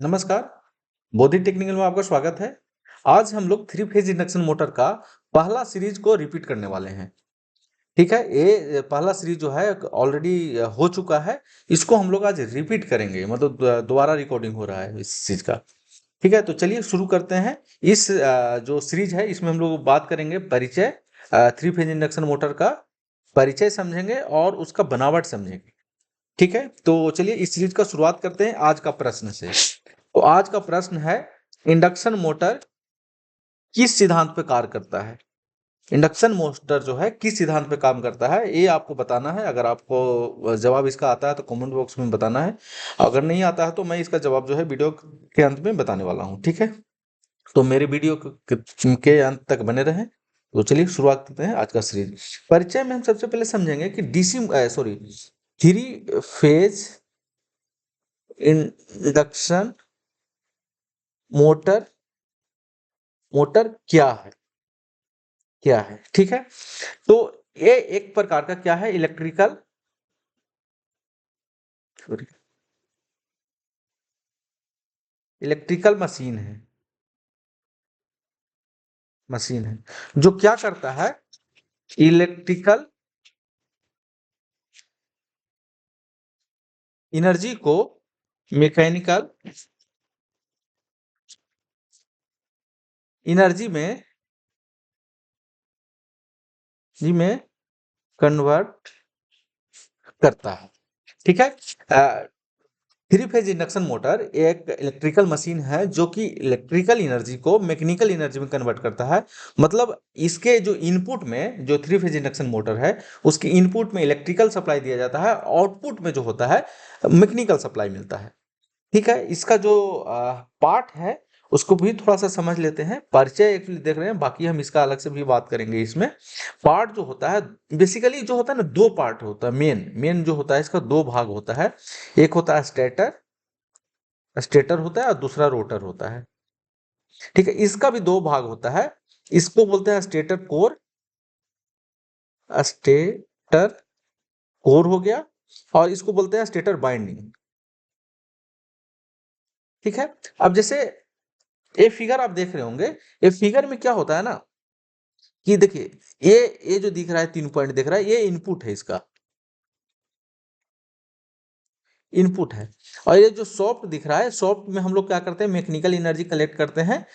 नमस्कार, बोधि टेक्निकल में आपका स्वागत है। आज हम लोग थ्री फेज इंडक्शन मोटर का पहला सीरीज को रिपीट करने वाले हैं। ठीक है, ये पहला सीरीज जो है ऑलरेडी हो चुका है। इसको हम लोग आज रिपीट करेंगे, मतलब दोबारा रिकॉर्डिंग हो रहा है इस चीज का। ठीक है, तो चलिए शुरू करते हैं। इस जो सीरीज है इसमें हम लोग बात करेंगे परिचय, थ्री फेज इंडक्शन मोटर का परिचय समझेंगे और उसका बनावट समझेंगे। ठीक है, तो चलिए इस सीरीज का शुरुआत करते हैं आज का प्रश्न से। तो आज का प्रश्न है, इंडक्शन मोटर किस सिद्धांत पे कार्य करता है? इंडक्शन मोटर जो है किस सिद्धांत पे काम करता है, ये आपको बताना है। अगर आपको जवाब इसका आता है तो कमेंट बॉक्स में बताना है। अगर नहीं आता है तो मैं इसका जवाब जो है वीडियो के अंत में बताने वाला हूँ। ठीक है, तो मेरे वीडियो के अंत तक बने रहें। तो चलिए शुरुआत करते हैं आज का सीरीज। परिचय में हम सबसे पहले समझेंगे कि three phase induction motor motor क्या है। ठीक है, तो ये एक प्रकार का क्या है, इलेक्ट्रिकल मशीन है जो क्या करता है, इलेक्ट्रिकल एनर्जी को मैकेनिकल एनर्जी में कन्वर्ट करता है। ठीक है, थ्री फेज इंडक्शन मोटर एक इलेक्ट्रिकल मशीन है जो कि इलेक्ट्रिकल एनर्जी को मैकेनिकल एनर्जी में कन्वर्ट करता है। मतलब इसके जो इनपुट में, जो थ्री फेज इंडक्शन मोटर है उसके इनपुट में इलेक्ट्रिकल सप्लाई दिया जाता है, आउटपुट में जो होता है मैकेनिकल सप्लाई मिलता है। ठीक है, इसका जो पार्ट है उसको भी थोड़ा सा समझ लेते हैं। परिचय एक्चुअली देख रहे हैं, बाकी हम इसका अलग से भी बात करेंगे। इसमें पार्ट जो होता है, बेसिकली जो होता है ना, दो पार्ट होता है। मेन मेन जो होता है इसका दो भाग होता है। एक होता है स्टेटर स्टेटर होता है और दूसरा रोटर होता है। ठीक है, इसका भी दो भाग होता है। इसको बोलते हैं स्टेटर कोर। स्टेटर कोर हो गया, और इसको बोलते हैं स्टेटर बाइंडिंग। ठीक है, अब जैसे ये फिगर आप देख रहे होंगे, ये फिगर में क्या होता है ना, कि देखिए ये जो दिख रहा है, 3 पॉइंट दिख रहा है, ये इनपुट है। इसका इनपुट है। और ये जो सॉफ्ट दिख रहा है, सॉफ्ट में हम लोग क्या करते हैं, मैकेनिकल एनर्जी कलेक्ट करते हैं।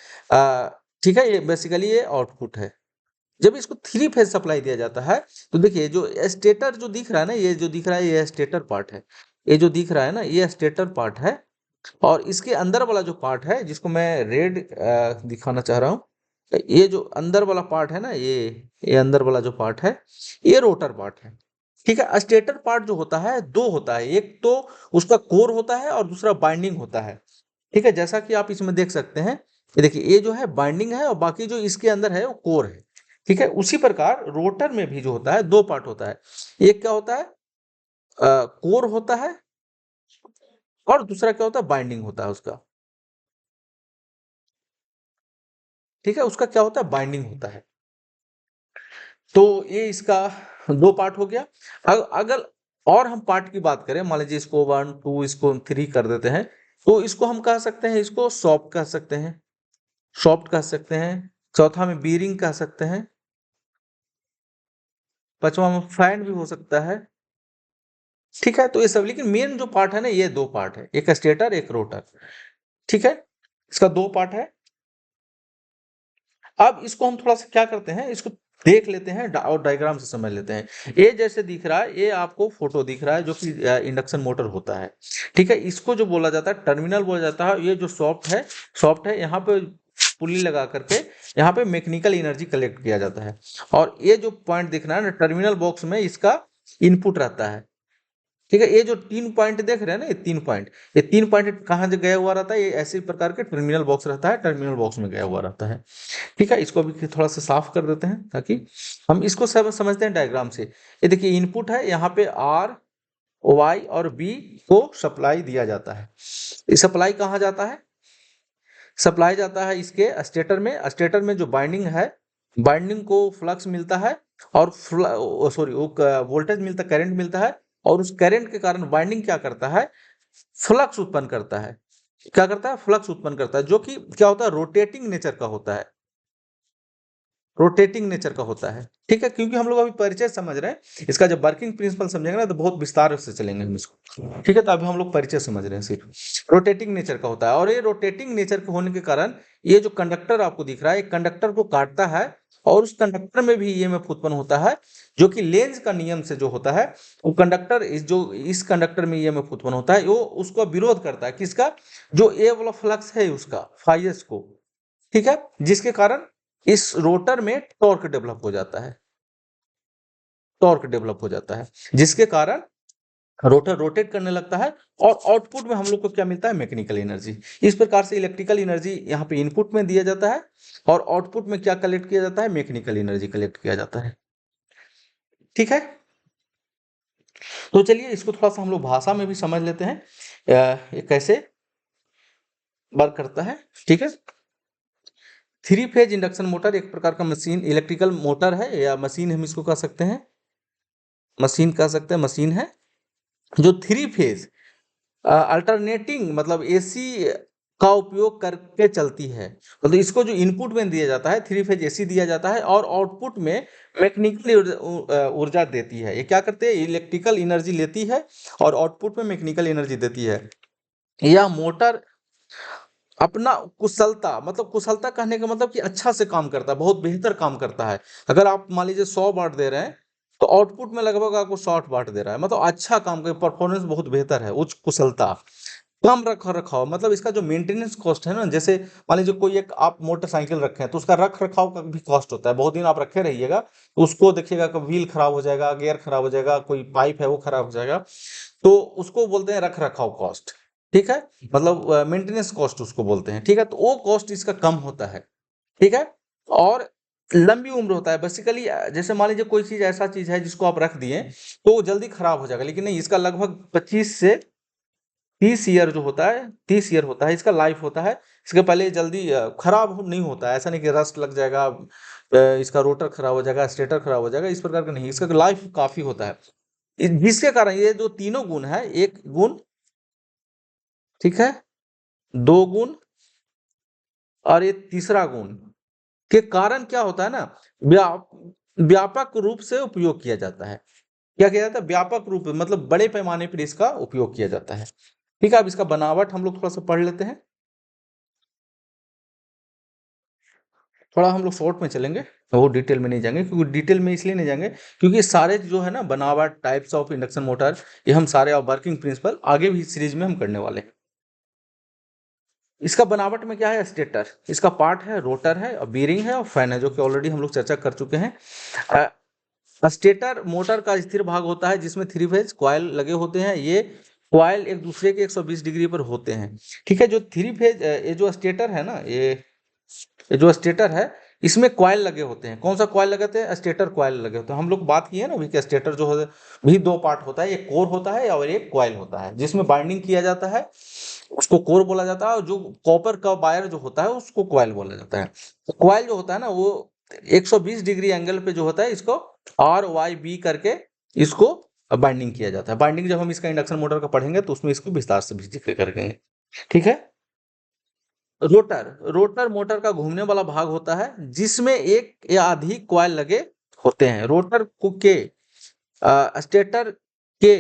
ठीक है, ये बेसिकली ये आउटपुट है। जब इसको थ्री फेज सप्लाई दिया जाता है तो देखिए जो स्टेटर जो दिख रहा है ना, ये जो दिख रहा है ये स्टेटर पार्ट है। ये जो दिख रहा है ना, ये स्टेटर पार्ट है। और इसके अंदर वाला जो पार्ट है, जिसको मैं रेड दिखाना चाह रहा हूँ, ये जो अंदर वाला पार्ट है ना, ये अंदर वाला जो पार्ट है, ये रोटर पार्ट है। ठीक है, स्टेटर पार्ट जो होता है दो होता है, एक तो उसका कोर होता है और दूसरा बाइंडिंग होता है। ठीक है, जैसा कि आप इसमें देख सकते हैं, ये देखिए ये जो है बाइंडिंग है और बाकी जो इसके अंदर है वो कोर है। ठीक है, उसी प्रकार रोटर में भी जो होता है दो पार्ट होता है। एक क्या होता है, कोर होता है, और दूसरा क्या होता है, बाइंडिंग होता है उसका। ठीक है, उसका क्या होता है, बाइंडिंग होता है। तो ये इसका दो पार्ट हो गया। अगर और हम पार्ट की बात करें, मान लीजिए इसको 1 2 इसको 3 कर देते हैं, तो इसको हम कह सकते हैं, इसको सॉफ्ट कह सकते हैं, सॉफ्ट कह सकते हैं। चौथा में बीरिंग कह सकते हैं। पांचवा में फैन भी हो सकता है। ठीक है, तो ये सब, लेकिन मेन जो पार्ट है ना, ये दो पार्ट है, एक स्टेटर एक रोटर। ठीक है, इसका दो पार्ट है। अब इसको हम थोड़ा सा क्या करते हैं, इसको देख लेते हैं और डायग्राम से समझ लेते हैं। ये जैसे दिख रहा है, ये आपको फोटो दिख रहा है जो कि इंडक्शन मोटर होता है। ठीक है, इसको जो बोला जाता है टर्मिनल बोला जाता है। ये जो सॉफ्ट है, यहाँ पे पुली लगा करके यहाँ पे मैकेनिकल एनर्जी कलेक्ट किया जाता है। और ये जो पॉइंट दिख रहा है ना, टर्मिनल बॉक्स में इसका इनपुट रहता है। ठीक है, ये जो 3 पॉइंट देख रहे हैं ना, ये 3 पॉइंट कहाँ गया हुआ रहता है, ये ऐसे प्रकार के टर्मिनल बॉक्स रहता है, टर्मिनल बॉक्स में गया हुआ रहता है। ठीक है, इसको भी थोड़ा सा साफ कर देते हैं ताकि हम इसको सब समझते हैं डायग्राम से। ये देखिए इनपुट है, यहाँ पे आर वाई और बी को सप्लाई दिया जाता है। ये सप्लाई कहाँ जाता है, सप्लाई जाता है इसके स्टेटर में। स्टेटर में जो बाइंडिंग है, बाइंडिंग को फ्लक्स मिलता है, और सॉरी वो वोल्टेज मिलता है, करंट मिलता है। और उस करंट के कारण बाइंडिंग क्या करता है, फ्लक्स उत्पन्न करता है। क्या करता है, फ्लक्स उत्पन्न करता है, जो कि क्या होता है, रोटेटिंग नेचर का होता है, रोटेटिंग नेचर का होता है। ठीक है, क्योंकि हम लोग अभी परिचय समझ रहे हैं, इसका जब वर्किंग प्रिंसिपल समझेंगे ना तो बहुत विस्तार से चलेंगे हम इसको। ठीक है, तो अभी हम लोग परिचय समझ रहे हैं, सिर्फ रोटेटिंग नेचर का होता है। और ये रोटेटिंग नेचर के होने के कारण ये जो कंडक्टर आपको दिख रहा है, एक कंडक्टर को काटता है और उस कंडक्टर में भी ईएमएफ उत्पन्न होता है, जो कि लेंज का नियम से जो होता है, वो कंडक्टर इस कंडक्टर में ईएमएफ उत्पन्न होता है, वो उसको विरोध करता है, किसका, जो ए वाला फ्लक्स है उसका, फाइएस को। ठीक है, जिसके कारण इस रोटर में टॉर्क डेवलप हो जाता है, टॉर्क डेवलप हो जाता है, जिसके कारण रोटर रोटेट करने लगता है और आउटपुट में हम लोग को क्या मिलता है, मैकेनिकल एनर्जी। इस प्रकार से इलेक्ट्रिकल एनर्जी यहाँ पे इनपुट में दिया जाता है और आउटपुट में क्या कलेक्ट किया जाता है, मैकेनिकल एनर्जी कलेक्ट किया जाता है। ठीक है, तो चलिए इसको थोड़ा सा हम लोग भाषा में भी समझ लेते हैं, ये कैसे वर्क करता है। ठीक है, थ्री फेज इंडक्शन मोटर एक प्रकार का मशीन, इलेक्ट्रिकल मोटर है या मशीन हम इसको कह सकते हैं, मशीन कह सकते हैं, मशीन है जो थ्री फेज अल्टरनेटिंग मतलब एसी का उपयोग करके चलती है। मतलब इसको जो इनपुट में दिया जाता है, थ्री फेज एसी दिया जाता है और आउटपुट में मैकेनिकल ऊर्जा देती है। ये क्या करते हैं, इलेक्ट्रिकल एनर्जी लेती है और आउटपुट में मैकेनिकल एनर्जी देती है। यह मोटर अपना कुशलता, मतलब कुशलता कहने का मतलब कि अच्छा से काम करता है, बहुत बेहतर काम करता है। अगर आप मान लीजिए 100 वाट दे रहे हैं तो आउटपुट में लगभग आपको 60 वाट दे रहा है, मतलब अच्छा काम कर, परफॉर्मेंस बहुत बेहतर है, उच्च कुशलता, कम रख रखाव। मतलब इसका जो मेंटेनेंस कॉस्ट है ना, जैसे मान लीजिए कोई एक आप मोटरसाइकिल रखे हैं तो उसका रख रखाव का भी कॉस्ट होता है, बहुत दिन आप रखे रहिएगा तो उसको देखिएगा कि व्हील खराब हो जाएगा, गियर खराब हो जाएगा, कोई पाइप है वो खराब हो जाएगा, तो उसको बोलते हैं रख रखाव कॉस्ट। ठीक है, मतलब मेंटेनेंस कॉस्ट उसको बोलते हैं। ठीक है, तो वो कॉस्ट इसका कम होता है। ठीक है, और लंबी उम्र होता है बेसिकली। जैसे मान लीजिए कोई चीज ऐसा चीज है जिसको आप रख दिए तो वो जल्दी खराब हो जाएगा, लेकिन नहीं, इसका लगभग 25 से 30 ईयर जो होता है, 30 ईयर होता है इसका लाइफ होता है। इसके पहले ये जल्दी नहीं होता है, ऐसा नहीं कि रस्ट लग जाएगा, इसका रोटर खराब हो जाएगा, स्टेटर खराब हो जाएगा, इस प्रकार का नहीं, इसका लाइफ काफी होता है। जिसके कारण ये जो तीनों गुण है, एक गुण, ठीक है, दो गुण और ये तीसरा गुण के कारण क्या होता है ना, व्याप व्यापक रूप से उपयोग किया जाता है। क्या किया जाता है, व्यापक रूप में, मतलब बड़े पैमाने पर इसका उपयोग किया जाता है। ठीक है, अब इसका बनावट हम लोग थोड़ा सा पढ़ लेते हैं, थोड़ा हम लोग शॉर्ट में चलेंगे, वो डिटेल में नहीं जाएंगे, क्योंकि डिटेल में इसलिए नहीं जाएंगे क्योंकि सारे जो है ना बनावट, टाइप्स ऑफ इंडक्शन मोटर, ये हम सारे वर्किंग प्रिंसिपल आगे भी सीरीज में हम करने वाले हैं। इसका बनावट में क्या है, स्टेटर, इसका पार्ट है, रोटर है और बीरिंग है और फैन है, जो कि ऑलरेडी हम लोग चर्चा कर चुके हैं। स्टेटर मोटर का स्थिर भाग होता है जिसमें थ्री फेज कॉइल लगे होते हैं, ये कॉइल एक दूसरे के 120 डिग्री पर होते हैं। ठीक है, जो थ्री फेज ये जो स्टेटर है ना, ये जो स्टेटर है, इसमें कॉइल लगे होते हैं। कौन सा कॉइल लगाते हैं, स्टेटर कॉइल लगे होते हैं। हम लोग बात किए ना अभी कि स्टेटर जो है भी दो पार्ट होता है, एक कोर होता है और एक कॉइल होता है, जिसमें बाइंडिंग किया जाता है, उसको कोर बोला जाता है, और जो कॉपर का वायर जो होता है उसको कॉइल बोला जाता है। तो कॉइल जो होता है ना, वो 120 डिग्री एंगल पे जो होता है, इसको RYB करके इसको बाइंडिंग किया जाता है। बाइंडिंग जब हम इसका इंडक्शन मोटर का पढ़ेंगे तो उसमें इसको विस्तार से भी जिक्र करेंगे। ठीक है, रोटर, रोटर मोटर का घूमने वाला भाग होता है जिसमें एक या अधिक कॉइल लगे होते हैं। रोटर को के स्टेटर के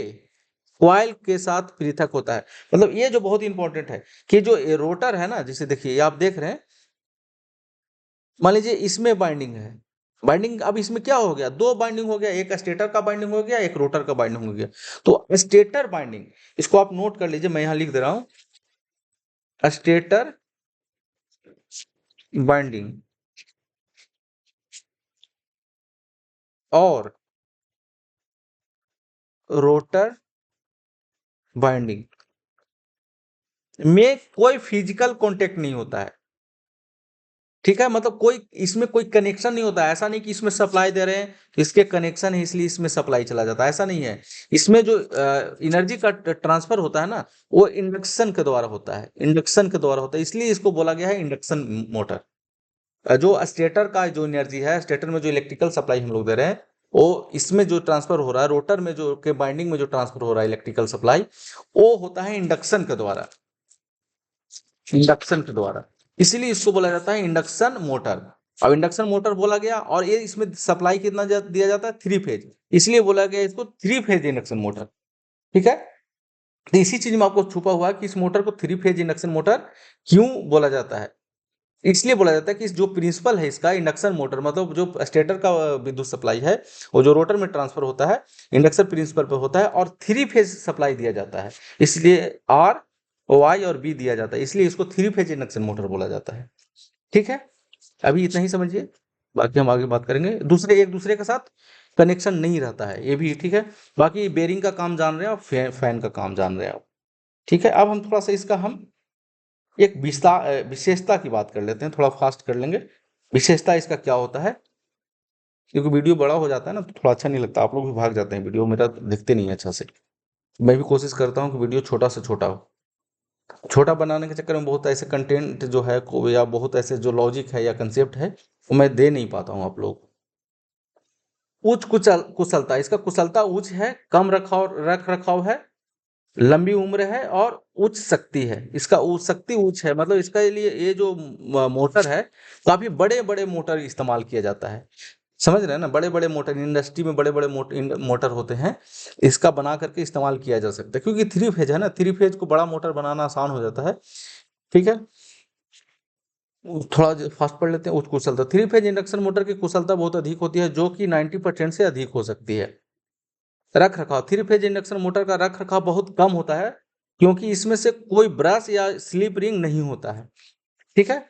कॉइल के साथ पृथक होता है। मतलब ये जो बहुत इंपॉर्टेंट है कि जो रोटर है ना, जैसे देखिए ये आप देख रहे हैं, मान लीजिए इसमें बाइंडिंग है, बाइंडिंग अब इसमें क्या हो गया, दो बाइंडिंग हो गया, एक स्टेटर का बाइंडिंग हो गया, एक रोटर का बाइंडिंग हो गया। तो स्टेटर बाइंडिंग, इसको आप नोट कर लीजिए, मैं यहां लिख दे रहा हूं, स्टेटर बाइंडिंग और रोटर बाइंडिंग में कोई फिजिकल कांटेक्ट नहीं होता है। ठीक है, मतलब कोई इसमें कोई कनेक्शन नहीं होता है। ऐसा नहीं कि इसमें सप्लाई दे रहे हैं तो इसके कनेक्शन है इसलिए इसमें सप्लाई चला जाता है, ऐसा नहीं है। इसमें जो एनर्जी का ट्रांसफर होता है ना, वो इंडक्शन के द्वारा होता है, इंडक्शन के द्वारा होता है, इसलिए इसको बोला गया है इंडक्शन मोटर। जो स्टेटर का जो एनर्जी है, स्टेटर में जो इलेक्ट्रिकल सप्लाई हम लोग दे रहे हैं, वो इसमें जो ट्रांसफर हो रहा है, रोटर में जो के बाइंडिंग में जो ट्रांसफर हो रहा है इलेक्ट्रिकल सप्लाई, वो होता है इंडक्शन के द्वारा। इंडक्शन के द्वारा, इसीलिए इसको बोला जाता है इंडक्शन मोटर। अब इंडक्शन मोटर बोला गया और ये इसमें सप्लाई कितना दिया जाता है, 3 फेज, इसलिए बोला गया इसको 3 फेज इंडक्शन मोटर। ठीक है, तो इसी चीज में आपको छुपा हुआ है कि इस मोटर को 3 फेज इंडक्शन मोटर क्यों बोला जाता है। इसलिए बोला जाता है कि जो प्रिंसिपल है इसका, इंडक्शन मोटर मतलब जो स्टेटर का विद्युत सप्लाई है वो जो रोटर में ट्रांसफर होता है इंडक्शन प्रिंसिपल पे होता है, और 3 फेज सप्लाई दिया जाता है, इसलिए आर, वाई और बी दिया जाता है, इसलिए इसको 3 फेज इंडक्शन मोटर बोला जाता है। ठीक है, अभी इतना ही समझिए, बाकी हम आगे बात करेंगे। दूसरे एक दूसरे के साथ कनेक्शन नहीं रहता है ये भी, ठीक है। बाकी बेरिंग का काम जान रहे हैं आप, फैन का काम जान रहे हैं आप। ठीक है, अब हम थोड़ा सा इसका हम एक विशेषता की बात कर लेते हैं, थोड़ा फास्ट कर लेंगे। विशेषता इसका क्या होता है, क्योंकि वीडियो बड़ा हो जाता है ना तो थोड़ा अच्छा नहीं लगता, आप लोग भी भाग जाते हैं, वीडियो मेरा दिखते नहीं है अच्छा से। मैं भी कोशिश करता हूँ कि वीडियो छोटा से छोटा हो। छोटा बनाने के चक्कर में बहुत ऐसे कंटेंट जो है को, या बहुत ऐसे जो लॉजिक है या कंसेप्ट है वो मैं दे नहीं पाता हूँ आप लोग। उच्च कुशलता, इसका कुशलता उच्च है, कम रख रखाव है, लंबी उम्र है और उच्च शक्ति है। इसका शक्ति उच्च है, मतलब इसका लिए ये जो मोटर है काफी बड़े बड़े मोटर इस्तेमाल किया जाता है। समझ रहे हैं ना, बड़े बड़े मोटर इंडस्ट्री में बड़े बड़े मोटर होते हैं, इसका बना करके इस्तेमाल किया जा सकता है, क्योंकि 3 फेज है ना, 3 फेज को बड़ा मोटर बनाना आसान हो जाता है। ठीक है, थोड़ा फास्ट पढ़ लेते हैं। उच्च कुशलता, 3 फेज इंडक्शन मोटर की कुशलता बहुत अधिक होती है, जो कि 90% से अधिक हो सकती है। रख रखाव, 3 फेज इंडक्शन मोटर का रख रखाव बहुत कम होता है, क्योंकि इसमें से कोई ब्रश या स्लिप रिंग नहीं होता है। ठीक है,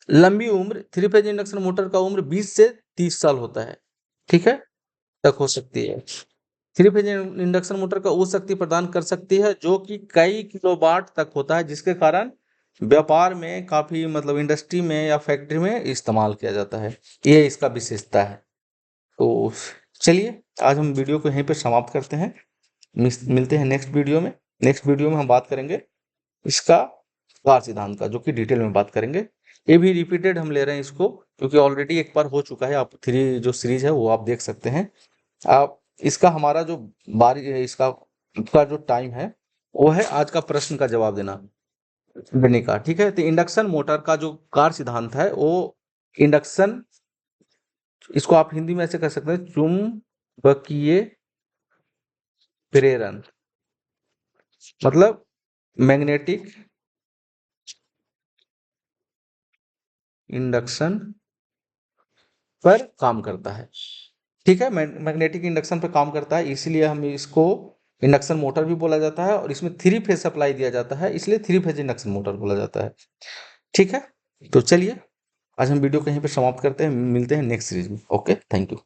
लंबी उम्र, 3 फेज इंडक्शन मोटर का उम्र 20 से 30 साल होता है। ठीक है, तक हो सकती है। 3 फेज इंडक्शन मोटर का उच्च शक्ति प्रदान कर सकती है, जो कि कई किलोवाट तक होता है, जिसके कारण व्यापार में काफी, मतलब इंडस्ट्री में या फैक्ट्री में इस्तेमाल किया जाता है। ये इसका विशेषता है। तो चलिए आज हम वीडियो को यहीं पे समाप्त करते हैं, मिलते हैं नेक्स्ट वीडियो में। नेक्स्ट वीडियो में हम बात करेंगे इसका कार सिद्धांत का, जो कि डिटेल में बात करेंगे। ये भी रिपीटेड हम ले रहे हैं इसको, क्योंकि ऑलरेडी एक बार हो चुका है। आप 3 जो सीरीज है वो आप देख सकते हैं। आप इसका हमारा जो इसका जो टाइम है वो है आज का प्रश्न का जवाब देने का। ठीक है, तो इंडक्शन मोटर का जो कार सिद्धांत है वो इंडक्शन, इसको आप हिंदी में ऐसे कह सकते हैं चुंबकीय प्रेरण, मतलब मैग्नेटिक इंडक्शन पर काम करता है। ठीक है, मैग्नेटिक इंडक्शन पर काम करता है, इसलिए हम इसको इंडक्शन मोटर भी बोला जाता है, और इसमें 3 फेज सप्लाई दिया जाता है, इसलिए 3 फेज इंडक्शन मोटर बोला जाता है। ठीक है, तो चलिए आज हम वीडियो कहीं पे समाप्त करते हैं, मिलते हैं नेक्स्ट सीरीज में। Okay, thank you.